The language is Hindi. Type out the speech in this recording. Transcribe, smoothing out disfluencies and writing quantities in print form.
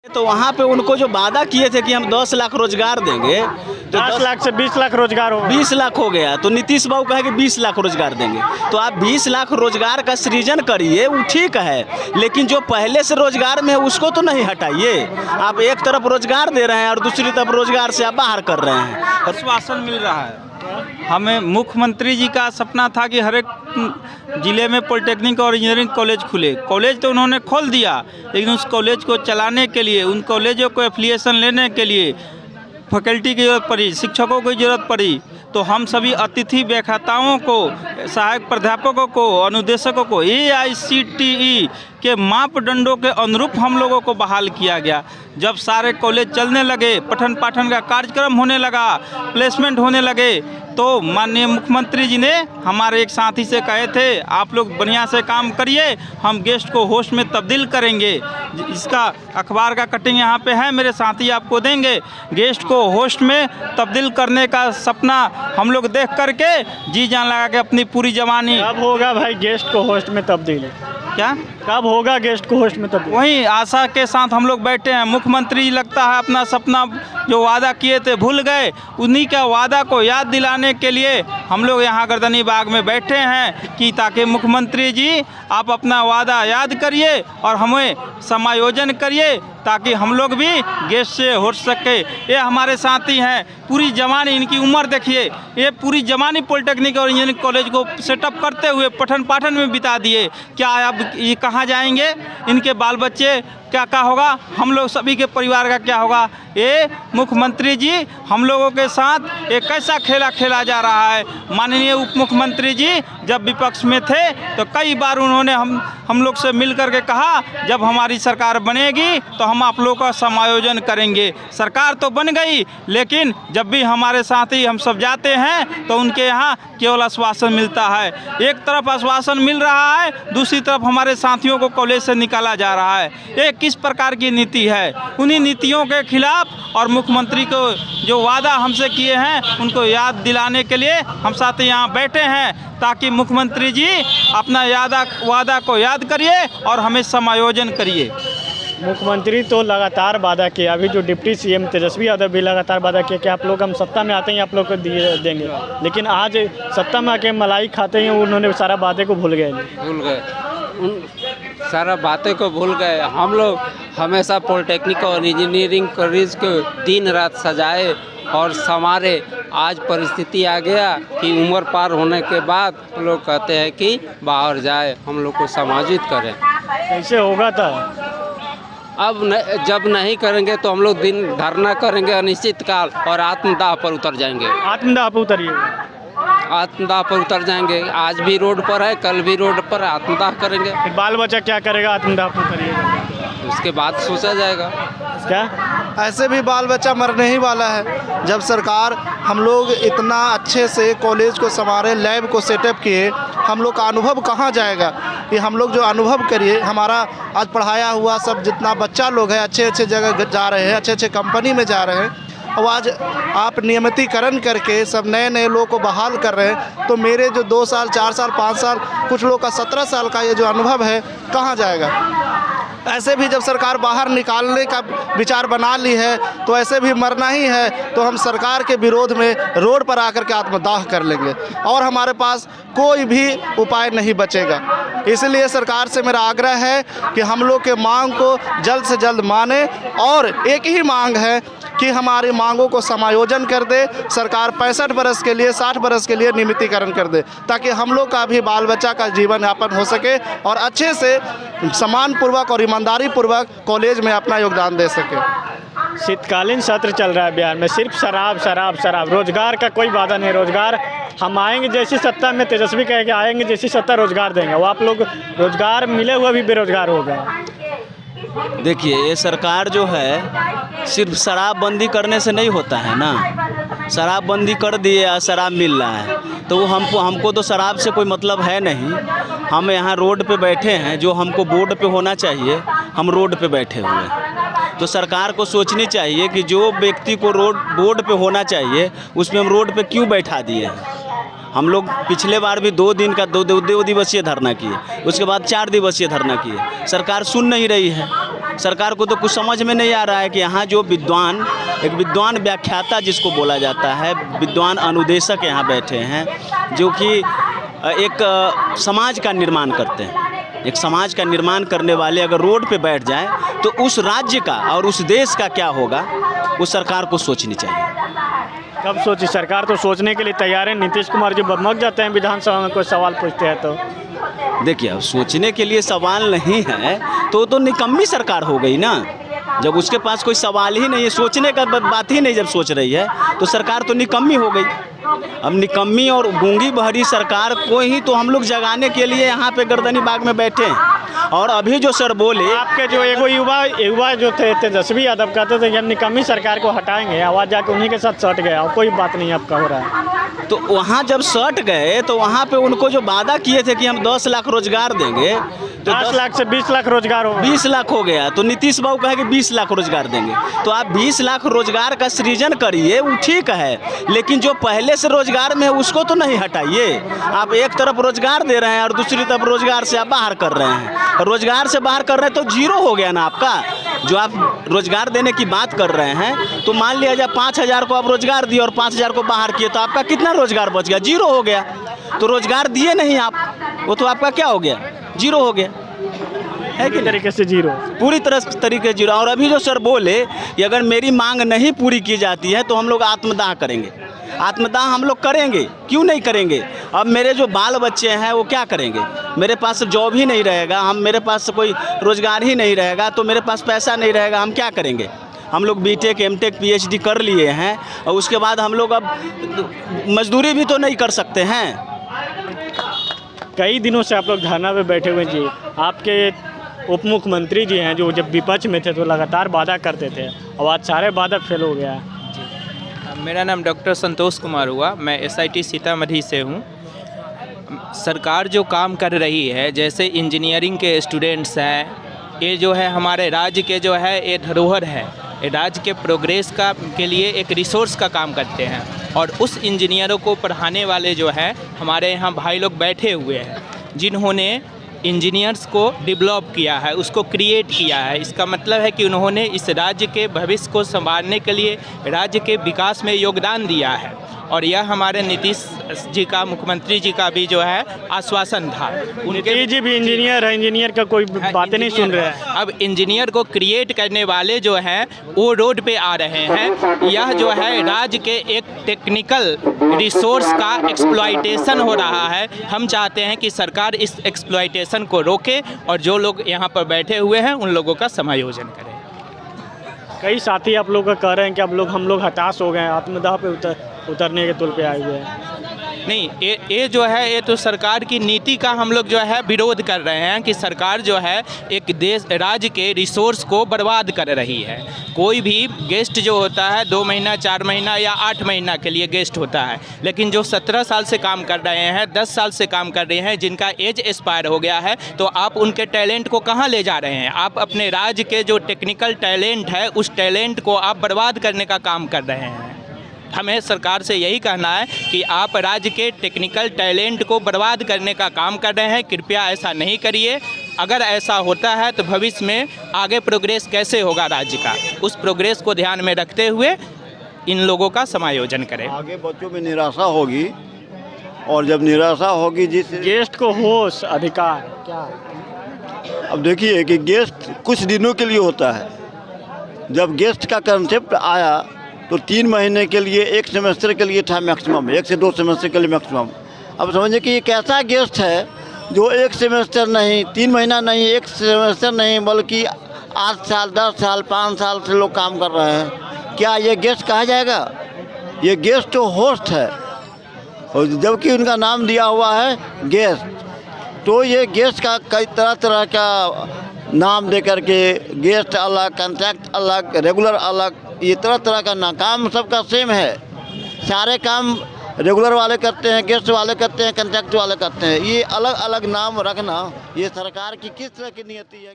तो वहाँ पे उनको जो वादा किए थे कि हम 10 लाख रोजगार देंगे, तो 10 लाख से 20 लाख रोजगार हो 20 लाख हो गया। तो नीतीश बाबू कहे कि 20 लाख रोजगार देंगे। तो आप 20 लाख रोजगार का सृजन करिए, वो ठीक है, लेकिन जो पहले से रोजगार में है उसको तो नहीं हटाइए। आप एक तरफ रोजगार दे रहे हैं और दूसरी तरफ रोजगार से आप बाहर कर रहे हैं। आश्वासन मिल रहा है हमें। मुख्यमंत्री जी का सपना था कि हर एक ज़िले में पॉलिटेक्निक और इंजीनियरिंग कॉलेज खुले। कॉलेज तो उन्होंने खोल दिया, लेकिन उस कॉलेज को चलाने के लिए, उन कॉलेजों को एफिलिएशन लेने के लिए फैकल्टी की ज़रूरत पड़ी, शिक्षकों की ज़रूरत पड़ी। तो हम सभी अतिथि व्याख्याताओं को, सहायक प्राध्यापकों को, अनुदेशकों को AICTE के मापदंडों के अनुरूप हम लोगों को बहाल किया गया। जब सारे कॉलेज चलने लगे, पठन पाठन का कार्यक्रम होने लगा, प्लेसमेंट होने लगे, तो माननीय मुख्यमंत्री जी ने हमारे एक साथी से कहे थे, आप लोग बढ़िया से काम करिए, हम गेस्ट को होस्ट में तब्दील करेंगे। इसका अखबार का कटिंग यहाँ पे है, मेरे साथी आपको देंगे। गेस्ट को होस्ट में तब्दील करने का सपना हम लोग देख करके जी जान लगा के अपनी पूरी जवानी। कब होगा भाई गेस्ट को होस्ट में तब्दील? क्या कब होगा गेस्ट को होस्ट में तब्दील? वही आशा के साथ हम लोग बैठे हैं। मुख्यमंत्री लगता है अपना सपना जो वादा किए थे भूल गए। उन्हीं का वादा को याद दिलाने के लिए हम लोग यहाँ गर्दनी बाग में बैठे हैं कि ताकि मुख्यमंत्री जी आप अपना वादा याद करिए और हमें समायोजन करिए, ताकि हम लोग भी गेस्ट से हो सके। ये हमारे साथी हैं, पूरी जवानी, इनकी उम्र देखिए, ये पूरी जवानी पॉलिटेक्निक और इंजीनियरिंग कॉलेज को सेटअप करते हुए पठन पाठन में बिता दिए। क्या अब ये कहाँ जाएंगे? इनके बाल बच्चे क्या होगा? हम लोग सभी के परिवार का क्या होगा? ये मुख्यमंत्री जी हम लोगों के साथ एक कैसा खेला खेला जा रहा है। माननीय उप मुख्यमंत्री जी जब विपक्ष में थे तो कई बार उन्होंने हम लोग से मिल करके कहा, जब हमारी सरकार बनेगी तो हम आप लोगों का समायोजन करेंगे। सरकार तो बन गई, लेकिन जब भी हमारे साथी हम सब जाते हैं तो उनके यहाँ केवल आश्वासन मिलता है। एक तरफ आश्वासन मिल रहा है, दूसरी तरफ हमारे साथियों को कॉलेज से निकाला जा रहा है। ये किस प्रकार की नीति है? उन्हीं नीतियों के खिलाफ और मुख्यमंत्री को जो वादा हमसे किए हैं उनको याद दिलाने के लिए हम साथी यहाँ बैठे हैं, ताकि मुख्यमंत्री जी अपना वादा को याद करिए और हमें समायोजन करिए। मुख्यमंत्री तो लगातार वादा किया, अभी जो डिप्टी CM तेजस्वी यादव भी लगातार वादा किया कि आप लोग हम सत्ता में आते हैं आप लोग को देंगे, लेकिन आज सत्ता में आके मलाई खाते हैं उन्होंने सारा बातें को भूल गए उन सारा बातें को भूल गए। हम लोग हमेशा पॉलिटेक्निक और इंजीनियरिंग कॉलेज को दिन रात सजाए और संवारे। आज परिस्थिति आ गया कि उम्र पार होने के बाद लोग कहते हैं कि बाहर जाए, हम लोग को समायोजित करें। कैसे होगा था? अब जब नहीं करेंगे तो हम लोग दिन धरना करेंगे अनिश्चितकाल और आत्मदाह पर उतर जाएंगे। आत्मदाह पर उतरिए? आत्मदाह पर उतर जाएंगे। आज भी रोड पर है, कल भी रोड पर आत्मदाह करेंगे। बाल बच्चा क्या करेगा आत्मदाह पर उतरिएगा? उसके बाद सोचा जाएगा। क्या ऐसे भी बाल बच्चा मरने ही वाला है। जब सरकार हम लोग इतना अच्छे से कॉलेज को संवारे, लैब को सेटअप किए, हम लोग का अनुभव कहाँ जाएगा? ये हम लोग जो अनुभव करिए, हमारा आज पढ़ाया हुआ सब जितना बच्चा लोग है अच्छे अच्छे जगह जा रहे हैं, अच्छे अच्छे कंपनी में जा रहे हैं, और आज आप नियमितीकरण करके सब नए नए लोगों को बहाल कर रहे हैं। तो मेरे जो 2 साल 4 साल 5 साल, कुछ लोग का 17 साल का ये जो अनुभव है कहाँ जाएगा? ऐसे भी जब सरकार बाहर निकालने का विचार बना ली है तो ऐसे भी मरना ही है, तो हम सरकार के विरोध में रोड पर आकर के आत्मदाह कर लेंगे और हमारे पास कोई भी उपाय नहीं बचेगा। इसलिए सरकार से मेरा आग्रह है कि हम लोग के मांग को जल्द से जल्द माने, और एक ही मांग है कि हमारी मांगों को समायोजन कर दे सरकार। 65 बरस के लिए, 60 बरस के लिए नियमितीकरण कर दे, ताकि हम लोग का भी बाल बच्चा का जीवन यापन हो सके और अच्छे से सम्मानपूर्वक और ईमानदारी पूर्वक कॉलेज में अपना योगदान दे सके। शीतकालीन सत्र चल रहा है बिहार में, सिर्फ शराब शराब शराब, रोजगार का कोई वादा नहीं। रोजगार हम आएंगे जैसी सत्ता में, तेजस्वी कहे कि आएंगे जैसी सत्ता रोजगार देंगे, वो आप लोग रोजगार मिले हुए भी बेरोजगार हो गए। देखिए, ये सरकार जो है सिर्फ शराबबंदी करने से नहीं होता है ना। शराबबंदी कर दिए और शराब मिल रहा है, तो वो हमको तो शराब से कोई मतलब है नहीं। हम यहाँ रोड पे बैठे हैं, जो हमको बोर्ड पे होना चाहिए हम रोड पे बैठे हुए हैं। तो सरकार को सोचनी चाहिए कि जो व्यक्ति को बोर्ड पे होना चाहिए उसमें हम रोड पे क्यों बैठा दिए हैं। हम लोग पिछले बार भी 2 दिन का 2 दिवसीय धरना किए, उसके बाद 4 दिवसीय धरना किए। सरकार सुन नहीं रही है। सरकार को तो कुछ समझ में नहीं आ रहा है कि यहाँ जो विद्वान, एक विद्वान व्याख्याता जिसको बोला जाता है, विद्वान अनुदेशक यहाँ बैठे हैं जो कि एक समाज का निर्माण करते हैं। एक समाज का निर्माण करने वाले अगर रोड पे बैठ जाएं तो उस राज्य का और उस देश का क्या होगा, वो सरकार को सोचनी चाहिए। कब सोची? सरकार तो सोचने के लिए तैयार है। नीतीश कुमार जी बमक जाते हैं विधानसभा में कोई सवाल पूछते हैं तो। देखिए, अब सोचने के लिए सवाल नहीं है तो निकम्मी सरकार हो गई ना। जब उसके पास कोई सवाल ही नहीं है, सोचने का बात ही नहीं जब सोच रही है, तो सरकार तो निकम्मी हो गई। अब निकम्मी और गूंगी बहरी सरकार को ही तो हम लोग जगाने के लिए यहाँ पे गर्दनी बाग में बैठे हैं। और अभी जो सर बोले, आपके जो एगो युवा जो थे तेजस्वी यादव कहते थे कि हम निकम्मी सरकार को हटाएंगे, आवाज़ जाके उन्हीं के साथ सट गया और कोई बात नहीं आपका हो रहा है। तो वहाँ जब सट गए तो वहाँ पे उनको जो वादा किए थे कि हम 10 लाख रोजगार देंगे, तो 10 लाख से 20 लाख रोजगार हो, 20 लाख हो गया। तो नीतीश बाबू कहे कि 20 लाख रोजगार देंगे। तो आप 20 लाख रोजगार का सृजन करिए, वो ठीक है, लेकिन जो पहले से रोजगार में है उसको तो नहीं हटाइए। आप एक तरफ रोजगार दे रहे हैं और दूसरी तरफ रोजगार से आप बाहर कर रहे हैं। रोजगार से बाहर कर रहे हैं तो जीरो हो गया ना आपका। जो आप रोजगार देने की बात कर रहे हैं, तो मान लिया जाए 5000 को आप रोजगार दिए और 5000 को बाहर किए, तो आपका कितना रोजगार बच गया? जीरो हो गया। तो रोजगार दिए नहीं आप, वो तो आपका क्या हो गया? जीरो हो गया है कि तरीके से जीरो, पूरी तरीके जीरो। और अभी जो सर बोले कि अगर मेरी मांग नहीं पूरी की जाती है तो हम लोग आत्मदाह करेंगे। आत्मदाह हम लोग करेंगे, क्यों नहीं करेंगे? अब मेरे जो बाल बच्चे हैं वो क्या करेंगे? मेरे पास जॉब ही नहीं रहेगा, मेरे पास कोई रोजगार ही नहीं रहेगा, तो मेरे पास पैसा नहीं रहेगा, हम क्या करेंगे? हम लोग बीटेक, एमटेक, पीएचडी कर लिए हैं और उसके बाद हम लोग अब मजदूरी भी तो नहीं कर सकते हैं। कई दिनों से आप लोग धरना पे बैठे हुए जी। आपके उप मुख्यमंत्री जी हैं जो जब विपक्ष में थे तो लगातार वादा करते थे, अब आज सारे वादा फेल हो गया है। मेरा नाम डॉक्टर संतोष कुमार हुआ, मैं एसआईटी सीतामढ़ी से हूँ। सरकार जो काम कर रही है, जैसे इंजीनियरिंग के स्टूडेंट्स हैं, ये जो है हमारे राज्य के जो है ये धरोहर है, ये राज्य के प्रोग्रेस का के लिए एक रिसोर्स का काम करते हैं। और उस इंजीनियरों को पढ़ाने वाले जो है हमारे यहाँ भाई लोग बैठे हुए हैं, जिन्होंने इंजीनियर्स को डेवलप किया है, उसको क्रिएट किया है। इसका मतलब है कि उन्होंने इस राज्य के भविष्य को संभालने के लिए राज्य के विकास में योगदान दिया है। और यह हमारे नीतीश जी का, मुख्यमंत्री जी का भी जो है आश्वासन था। उनके जी भी इंजीनियर है, इंजीनियर का कोई बातें नहीं सुन रहे हैं। अब इंजीनियर को क्रिएट करने वाले जो हैं वो रोड पे आ रहे हैं। यह जो है राज्य के एक टेक्निकल रिसोर्स का एक्सप्लॉइटेशन हो रहा है। हम चाहते हैं कि सरकार इस एक्सप्लॉइटेशन को रोके और जो लोग यहाँ पर बैठे हुए हैं उन लोगों का समायोजन करें। कई साथी आप लोग का कह रहे हैं कि अब हम लोग हताश हो गए हैं, आत्मदाह पे उतरने के तुल पे आए हुए हैं। नहीं, ये जो है ये तो सरकार की नीति का हम लोग जो है विरोध कर रहे हैं कि सरकार जो है एक देश राज्य के रिसोर्स को बर्बाद कर रही है। कोई भी गेस्ट जो होता है 2 महीना, 4 महीना या 8 महीना के लिए गेस्ट होता है, लेकिन जो 17 साल से काम कर रहे हैं, 10 साल से काम कर रहे हैं, जिनका एज एक्सपायर हो गया है, तो आप उनके टैलेंट को कहाँ ले जा रहे हैं? आप अपने राज्य के जो टेक्निकल टैलेंट है उस टैलेंट को आप बर्बाद करने का काम कर रहे हैं। हमें सरकार से यही कहना है कि आप राज्य के टेक्निकल टैलेंट को बर्बाद करने का काम कर रहे हैं, कृपया ऐसा नहीं करिए। अगर ऐसा होता है तो भविष्य में आगे प्रोग्रेस कैसे होगा राज्य का, उस प्रोग्रेस को ध्यान में रखते हुए इन लोगों का समायोजन करें। आगे बच्चों में निराशा होगी और जब निराशा होगी जिस गेस्ट को होश अधिकार क्या? अब देखिए कि गेस्ट कुछ दिनों के लिए होता है। जब गेस्ट का कंसेप्ट आया तो 3 महीने के लिए, 1 सेमेस्टर के लिए था मैक्सिमम, 1 से 2 सेमेस्टर के लिए मैक्सिमम। अब समझिए कि एक ऐसा गेस्ट है जो 1 सेमेस्टर नहीं, 3 महीना नहीं, 1 सेमेस्टर नहीं, बल्कि 8 साल, 10 साल, 5 साल से लोग काम कर रहे हैं। क्या ये गेस्ट कहा जाएगा? ये गेस्ट तो होस्ट है, और जबकि उनका नाम दिया हुआ है गेस्ट। तो ये गेस्ट का कई तरह का नाम दे करके, गेस्ट अलग, कॉन्ट्रैक्ट अलग, रेगुलर अलग, ये तरह का ना काम सबका सेम है। सारे काम रेगुलर वाले करते हैं, गेस्ट वाले करते हैं, कॉन्ट्रैक्ट वाले करते हैं। ये अलग अलग नाम रखना ये सरकार की किस तरह की नीति है?